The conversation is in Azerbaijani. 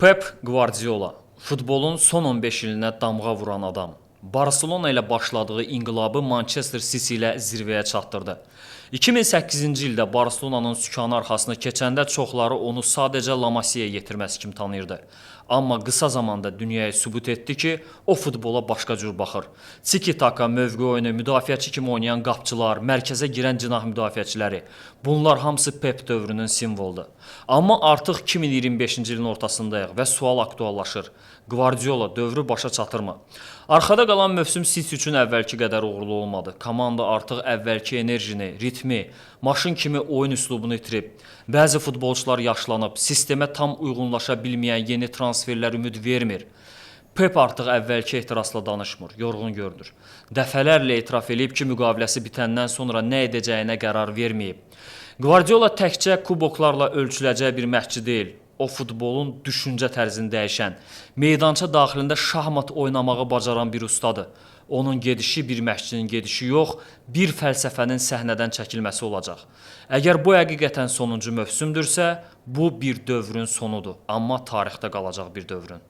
Pep Guardiola, futbolun son 15 ilinə damğa vuran adam. Barcelona ilə başladığı inqilabı Manchester City ilə zirvəyə çatdırdı. 2008-ci ildə Barcelonanın sükanı arxasına keçəndə çoxları onu sadəcə La Masiya yetirməsi kimi tanıyırdı. Amma qısa zamanda dünyaya sübut etdi ki, o futbola başqa cür baxır. Tiki-taka, mövqe oyunu, müdafiəçi kimi oynayan qapçılar, mərkəzə girən cinah müdafiəçiləri, bunlar hamısı Pep dövrünün simvoludur. Amma artıq 2025-ci ilin ortasındayıq və sual aktuallaşır. Guardiola dövrü başa çatırmı? Arxada qalan mövsüm City üçün əvvəlki qədər uğurlu olmadı. Komanda artıq əvvəlki enerjini, ritmi, maşın kimi oyun üslubunu itirib. Bəzi futbolçular yaşlanıb, sistemə tam uyğunlaşa bilməyən yeni transferlər ümid vermir. Pep artıq əvvəlki ehtirasla danışmır, yorğun görünür. Dəfələrlə etiraf edib ki, müqaviləsi bitəndən sonra nə edəcəyinə qərar verməyib. Guardiola təkcə kuboklarla ölçüləcək bir məşqçi deyil. O futbolun düşüncə tərzini dəyişən, meydança daxilində şahmat oynamağı bacaran bir ustadır. Onun gedişi bir məşqçinin gedişi yox, bir fəlsəfənin səhnədən çəkilməsi olacaq. Əgər bu həqiqətən sonuncu mövsümdürsə, bu bir dövrün sonudur, amma tarixdə qalacaq bir dövrün.